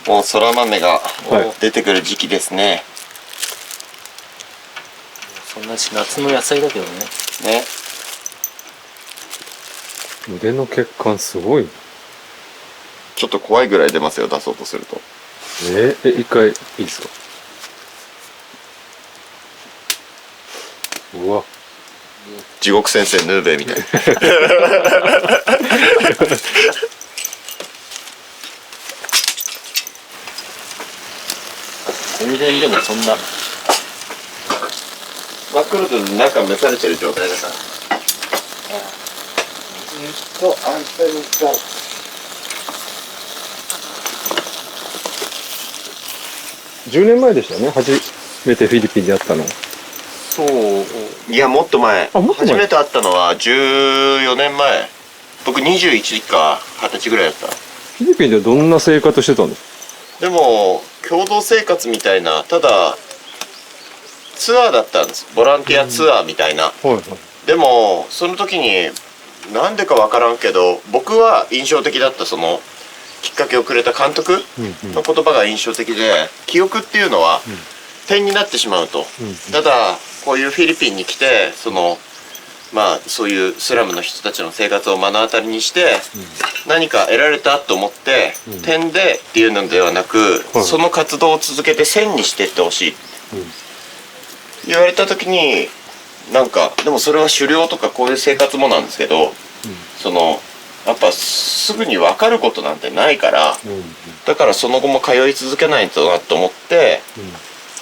もうそら豆が出てくる時期ですね。そんな夏の野菜だけどね。ね。腕の血管すごい。ちょっと怖いぐらい出ますよ、出そうとすると。一回いいですか。うわ。地獄先生ヌーベイみたいな。全然でもそんな真っ黒で中蒸されてる状態だから。あんたにさ。10年前でしたよね、初めてフィリピンで会ったの。そういや、もっと前。もっと前初めて会ったのは14年前。僕21か20歳ぐらいだった。フィリピンではどんな生活してたんですか？でも共同生活みたいな、ただツアーだったんです。ボランティアツアーみたいな。はいはい。でもその時になんでかわからんけど、僕は印象的だったそのきっかけをくれた監督の言葉が印象的で、記憶っていうのは点になってしまうと。ただこういうフィリピンに来て、そのまあそういうスラムの人たちの生活を目の当たりにして何か得られたと思って点でっていうのではなく、その活動を続けて線にしていってほしい言われた時に、なんかでもそれは狩猟とかこういう生活もなんですけど、そのやっぱすぐに分かることなんてないから、だからその後も通い続けないとなと思って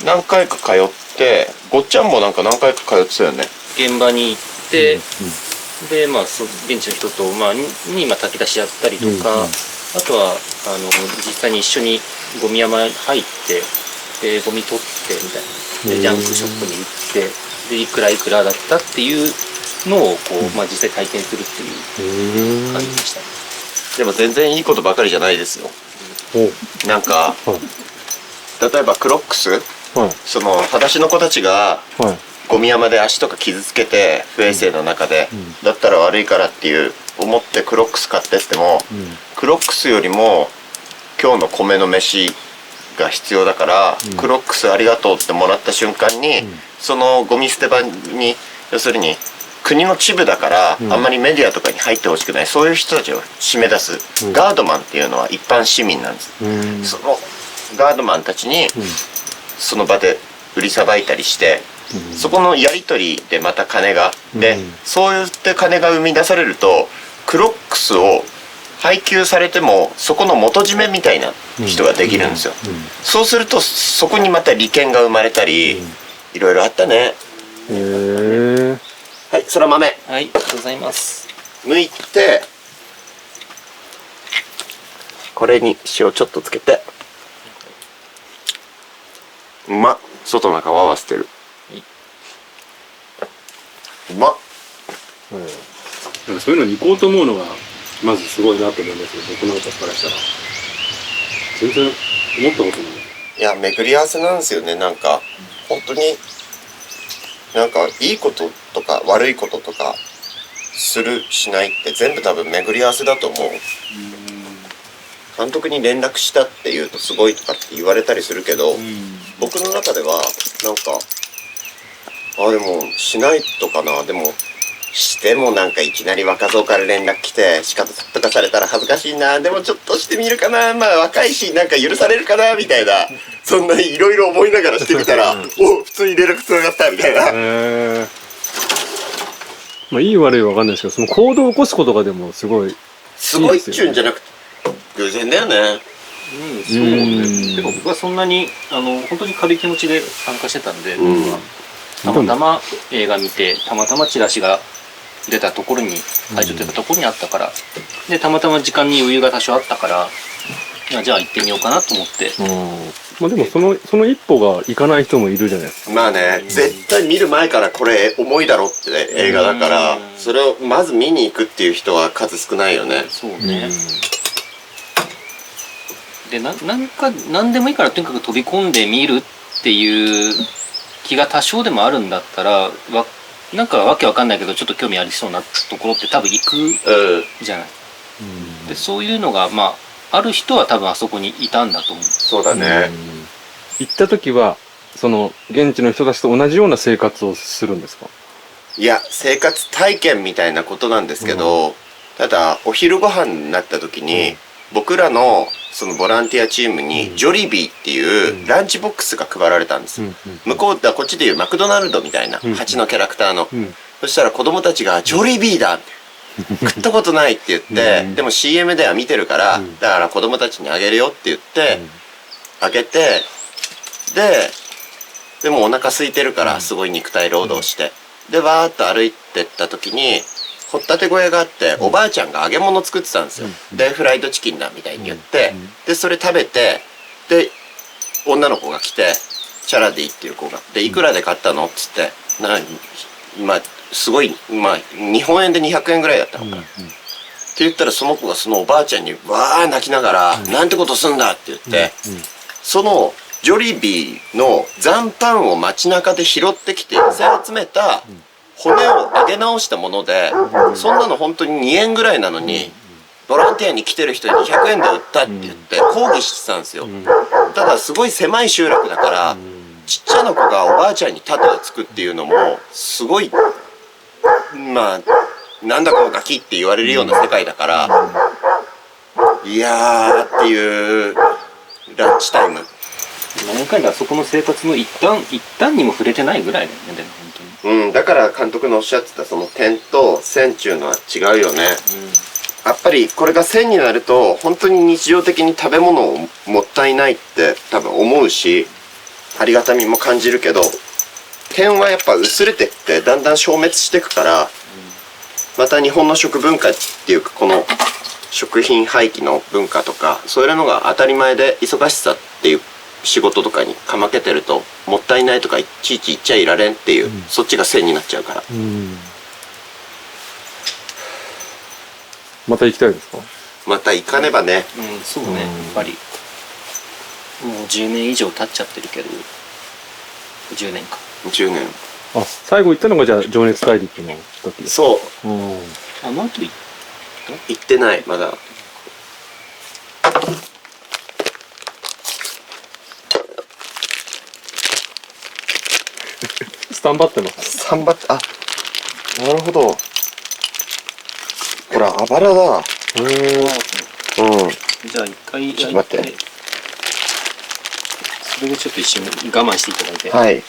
何回か通って、ごっちゃんもなんか何回か通ってたよね。現場に行って、でまあ現地の人と、まあ、に炊き出しやったりとか、あとは実際に一緒にゴミ山入ってでゴミ取ってみたいなでジャンクショップに行ってでいくらいくらだったっていうのをこう、まあ、実際体験するっていう感じでしたね。でも全然いいことばかりじゃないですよ。なんか、例えばクロックス、その裸足の子たちがゴミ山で足とか傷つけて不衛生の中で、だったら悪いからっていう思ってクロックス買ってっても、クロックスよりも今日の米の飯が必要だから、クロックスありがとうってもらった瞬間に、そのゴミ捨て場に要するに国の支部だから、あんまりメディアとかに入ってほしくない、そういう人たちを締め出す、ガードマンっていうのは一般市民なんです。そのガードマンたちにその場で売りさばいたりして、そこのやり取りでまた金が、でそうやって金が生み出されると、クロックスを配給されてもそこの元締めみたいな人ができるんですよ。そうするとそこにまた利権が生まれたり、いろいろあったね。はい、そら豆。はい、ありがとうございます。剥いて、これに塩ちょっとつけて、うまっ。外の皮は捨てる。うまっ。なんかそういうのに行こうと思うのがまずすごいなと思いますよ、僕なんかからしたら。全然思ったことない。いや、巡り合わせなんですよね。なんか本当になんかいいこととか悪いこととかするしないって全部多分巡り合わせだと思う。監督に連絡したって言うとすごいとかって言われたりするけど、僕の中ではなんかでもしないとかな。でもしてもなんかいきなり若造から連絡来て仕方とかされたら恥ずかしいな。でもちょっとしてみるかな。まあ若いしなんか許されるかなみたいな、そんないろいろ思いながらしてみたらお普通に連絡つながったみたいな。まあいい悪いは分かんないですけど、その行動を起こすことがでもすごいすごいっちゅうんじゃなくて偶然だよね。そうね。でも僕はそんなに本当に軽い気持ちで参加してたんで、僕はたまたま映画見て、たまたまチラシが出たところに会場出たところにあったから、でたまたま時間に余裕が多少あったから、じゃあ行ってみようかなと思って。まあでもその一歩が行かない人もいるじゃないですか。まあね、絶対見る前からこれ重いだろってね、映画だから、それをまず見に行くっていう人は数少ないよね。そうね。で何でもいいからとにかく飛び込んでみるっていう気が多少でもあるんだったら、なんかわけわかんないけどちょっと興味ありそうなところって多分行くじゃない。でそういうのがまあある人は多分あそこにいたんだと思う。そうだね。行った時は、その、現地の人たちと同じような生活をするんですか？いや、生活体験みたいなことなんですけど、ただ、お昼ご飯になった時に、僕らの、そのボランティアチームに、ジョリビーっていうランチボックスが配られたんですよ。向こうだ、こっちでいうマクドナルドみたいな、蜂のキャラクターの。そしたら子供たちが、ジョリビーだ食ったことないって言って、でも CM では見てるから、だから子供たちにあげるよって言って、あげて、でもお腹空いてるからすごい肉体労働して、でわーっと歩いてった時に掘ったて小屋があって、おばあちゃんが揚げ物作ってたんですよ。でフライドチキンだみたいに言って、でそれ食べて、で女の子が来て、チャラディっていう子がで、いくらで買ったのっつって、まあすごい、まあ日本円で200円ぐらいだったのかな、って言ったら、その子がそのおばあちゃんにわー泣きながら、なんてことすんだって言って、そのジョリビーの残飯を街中で拾ってきて寄せ集めた骨を揚げ直したもので、そんなの本当に2円ぐらいなのに、ボランティアに来てる人に200円で売ったって言って抗議してたんですよ。ただすごい狭い集落だから、ちっちゃな子がおばあちゃんに盾をつくっていうのもすごい、まあなんだこのガキって言われるような世界だから、いやーっていうランチタイム。何回かそこの生活の一旦にも触れてないぐらいだよね、でも本当に。だから監督のおっしゃってたその点と線っていうのは違うよね。やっぱりこれが線になると本当に日常的に食べ物をもったいないって多分思うし、ありがたみも感じるけど、点はやっぱ薄れてってだんだん消滅していくから、また日本の食文化っていうか、この食品廃棄の文化とかそういうのが当たり前で、忙しさっていう仕事とかにかまけてると、もったいないとかいちいち言っちゃいられんっていう、そっちが線になっちゃうから。また行きたいですか？また行かねばね。そうね、やっぱりもう10年以上経っちゃってるけど、10年か。10年。あ、最後行ったのがじゃあ情熱大陸の時ですか？そう。あの後行ってないまだ。スタンバってます。スタンバって、あ、なるほど。ほら、あばらだ。じゃあ一回ちょっと待って。それでちょっと一瞬我慢していただいて。はい。こ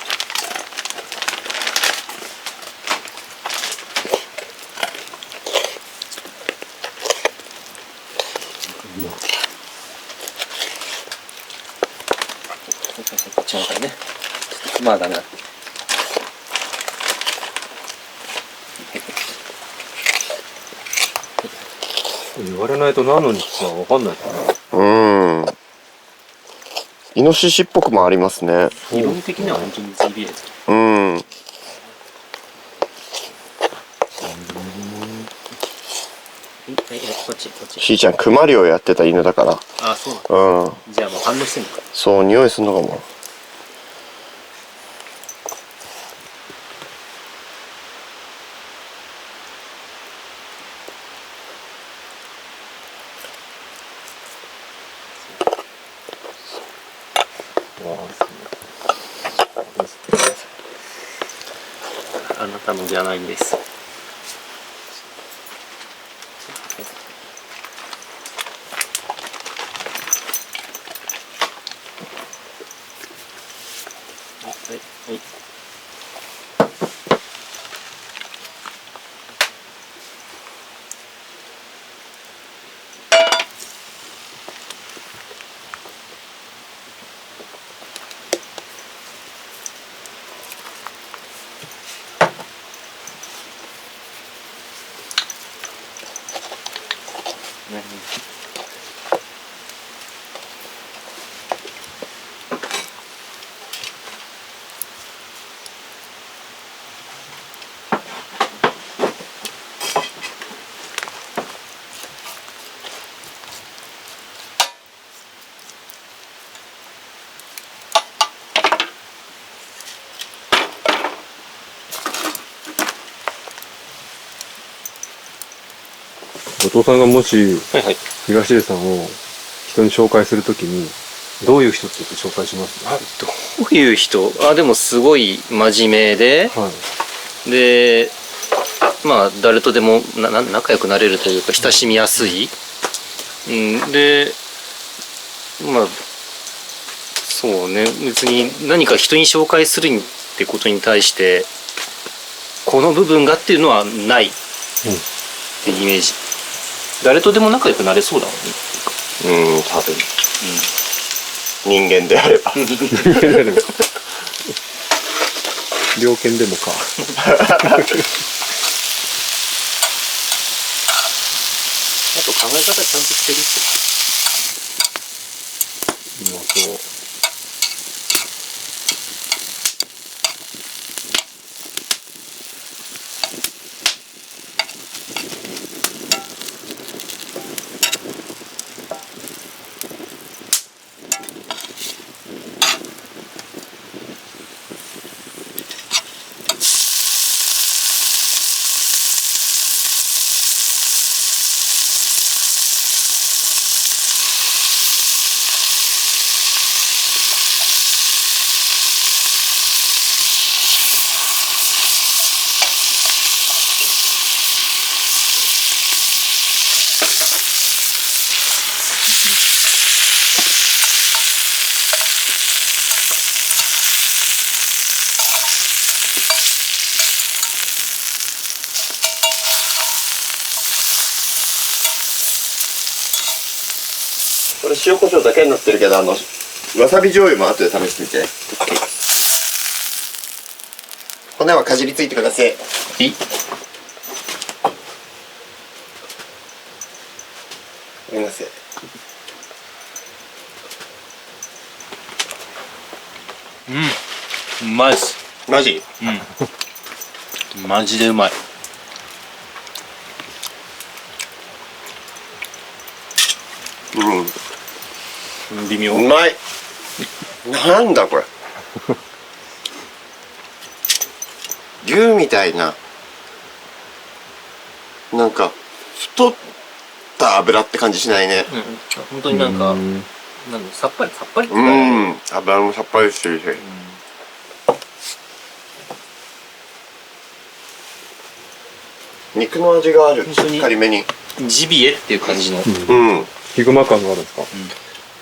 っちの方ね。まあダメだ。言われないと何の肉かわかんないから。イノシシっぽくもありますね。色味的には本当にジビエです。こっち。しーちゃん、熊猟やってた犬だから。あ、そうなんだ。じゃあもう反応してんのか。そう、匂いすんのかも。あなたのじゃないんです。はい。後藤さんがもし、はいはい。東出さんを人に紹介するときに、どういう人って言って紹介します？どういう人？でもすごい真面目で、はい。で、まあ誰とでも仲良くなれるというか親しみやすい。で、まあそうね、別に何か人に紹介するってことに対してこの部分がっていうのはないってイメージ。誰とでも仲良くなれそうだもんね。多分。人間であれば。猟犬でもか。あと考え方ちゃんとしてるって。もうそう。これ塩コショウだけになってるけど、わさび醤油も後で試してみて。骨はかじりついてください。ごめんなさい。うまいっす。マジ？マジでうまい。微妙。うまい。なんだこれ。牛みたいな、なんか太った油って感じしないね。本当になんか、さっぱりって油もさっぱりしてるし。肉の味がある。しっかりめに。ジビエっていう感じの。ヒグマ感があるんですか？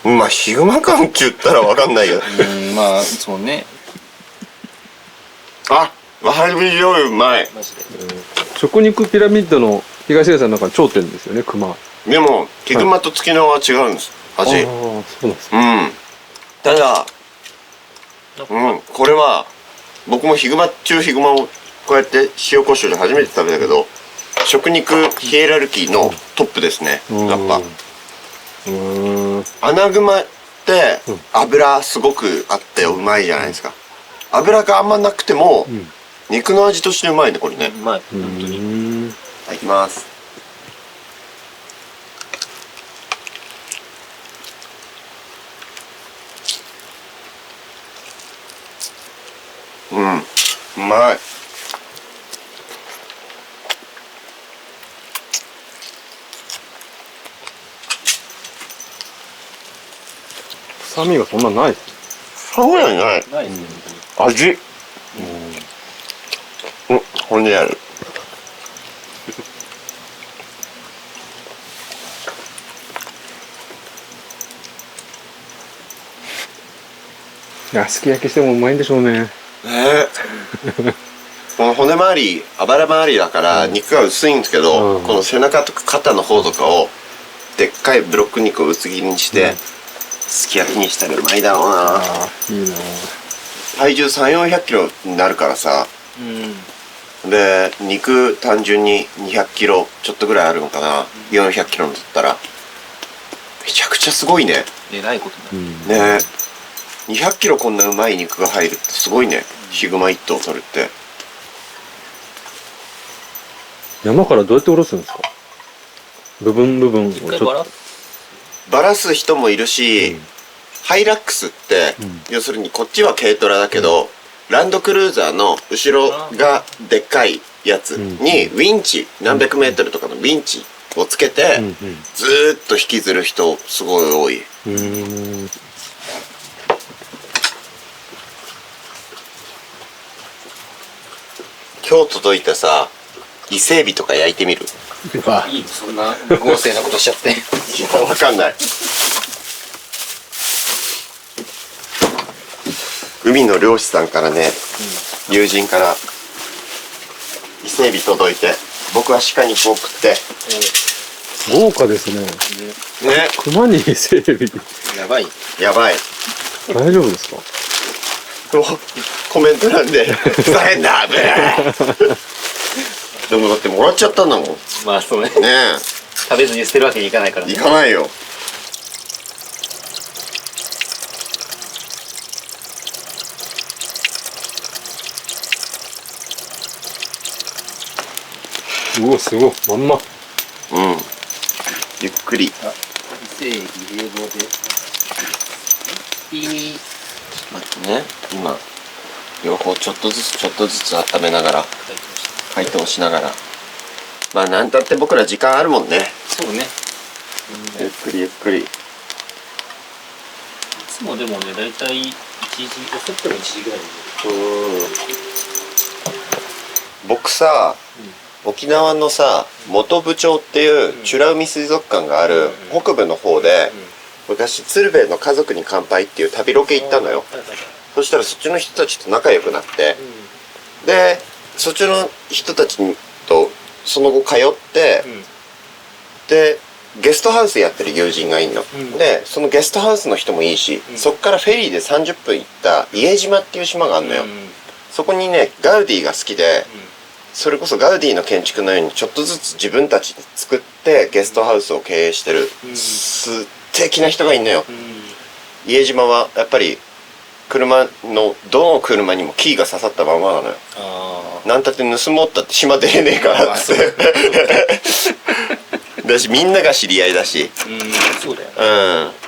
まあヒグマ感って言ったらわかんないけど。まあそうね。あ、わさび醤油うまい。マジで。食肉ピラミッドの東出さんの中の頂点ですよね、熊。でもヒグマとツキノワは違うんです。味。ああ、そうなんですか。ただ、これは僕もヒグマ中ヒグマをこうやって塩コショウで初めて食べたけど、食肉ヒエラルキーのトップですね。やっぱ。アナグマって脂すごくあってうまいじゃないですか。脂があんまなくても肉の味としてうまいね、これね。うまい、本当に。いただきます。うまい。臭みがそんなないです。そうやない。ないですね、味。骨ある。いや、すき焼きしてもうまいんでしょうね。この骨周り、あばら周りだから肉が薄いんですけど、この背中とか肩の方とかをでっかいブロック肉を薄切りにして、すき焼きにしたらうまいだろうな。いいな。体重3、400キロになるからさ。で、肉単純に200キロちょっとぐらいあるのかな。400キロだったら。めちゃくちゃすごいね。えらいことになる。ねえ。200キロこんなうまい肉が入るってすごいね。ヒグマ1頭取るって。山からどうやっておろすんですか？部分をちょっと。バラす人もいるし、ハイラックスって、要するにこっちは軽トラだけど、ランドクルーザーの後ろがでっかいやつにウィンチ、何百メートルとかのウィンチをつけて、うんずーっと引きずる人すごい多い。今日届いたさ伊勢海老とか焼いてみる？いいのそんな豪勢なことしちゃっていやわかんない。海の漁師さんからね、友人から伊勢海老届いて、僕は鹿肉を食って豪華ですね。ね、熊に伊勢海老。やばい。やばい。大丈夫ですか？コメント欄で「ふざけんな!」でもだってもらっちゃったんだもん。ねまあそうね。え、食べずに捨てるわけにいかないからね。行かないよ。うわ、すごい。まんま。うん、ゆっくり。伊勢海老冷房で。待ってね、今両方ちょっとずつ温めながら解凍しながら、まあなんたって僕ら時間あるもんね。そうね。ゆっくりゆっくり。いつもでもね、だいたい1時、遅くても1時ぐらいに僕さ、沖縄のさ本部町っていう美ら海水族館がある北部の方で、昔鶴瓶の家族に乾杯っていう旅ロケ行ったのよ。そしたらそっちの人たちと仲良くなって、でそっちの人たちとその後通って、でゲストハウスやってる友人がいんの、でそのゲストハウスの人もいいし、そっからフェリーで30分行った伊江島っていう島があるのよ、そこにねガウディが好きで、それこそガウディの建築のようにちょっとずつ自分たちで作ってゲストハウスを経営してる素敵な人がいんのよ。伊江島はやっぱり車のどの車にもキーが刺さったままなのよ。なんたって盗もうったって島出れねえからっつってだしみんなが知り合いだし、そうだよね。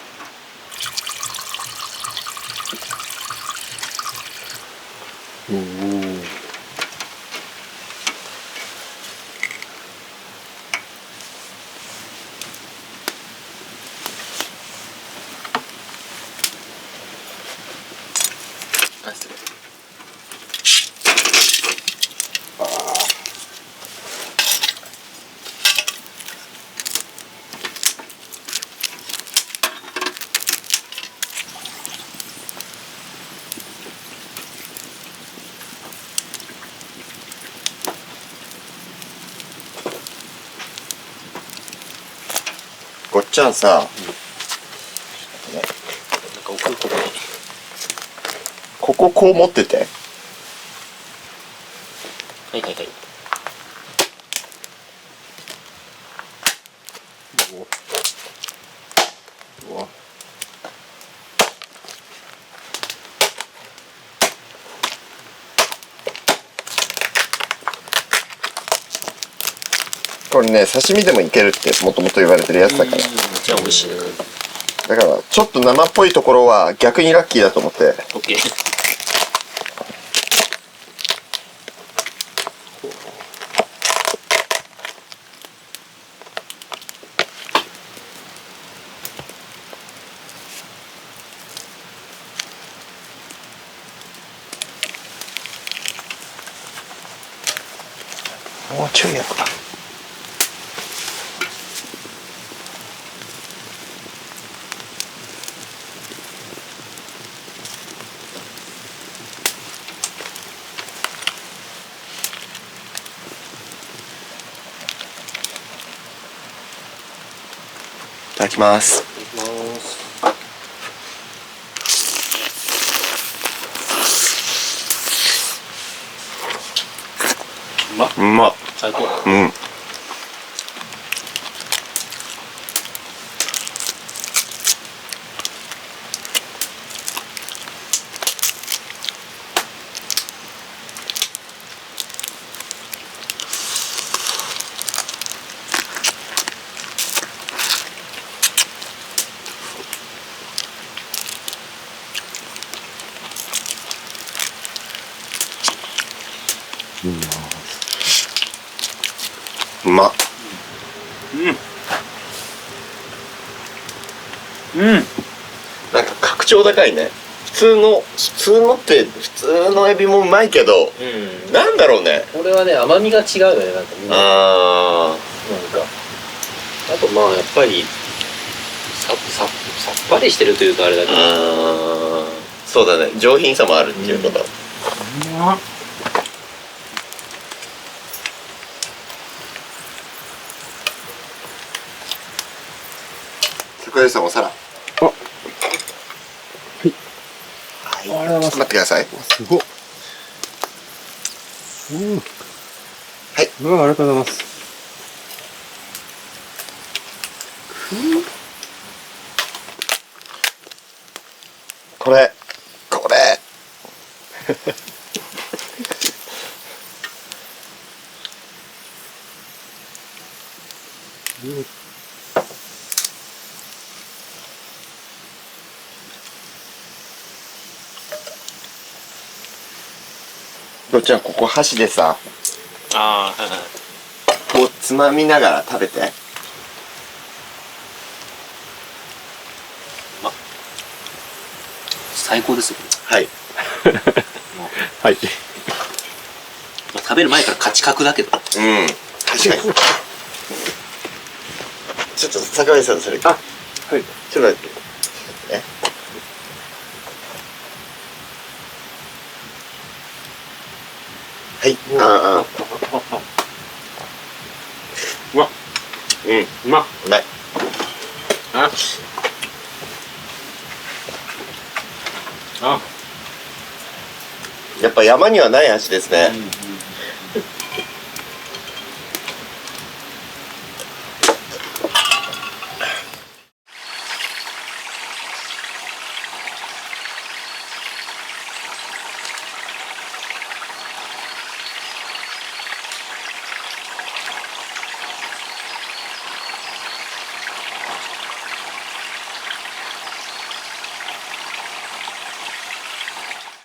ごっちゃんさ、こここう持ってて、はいはいはい。これね刺身でもいけるってもともと言われてるやつだから、じゃあ美味しいね。だからちょっと生っぽいところは逆にラッキーだと思って。オッケー。もうちょいやろな。いただきます。うまっ。最高。うん。うまっ。うん。なんか格調高いね。普通のエビもうまいけど、なんだろうね。これはね甘みが違うよね、なんかみんな。あなんかあとまあやっぱりさっぱりしてるというとあれだけど、そうだね、上品さもあるっていうこと。桜井さんお皿。あ、はい。はい、ありがとうございます。ちょっと待ってください。すごっ。はい。うわ、ありがとうございます。これどっちゃん、ここ箸でさ、はいはい。こうつまみながら食べて。最高ですよ。はい。はい。まあ、食べる前から価値格だけど。確かに。ちょっと桜井さん、それ。はい。ちょっと待って。はい。うわ、うまっ。うまい。やっぱ山にはない味ですね。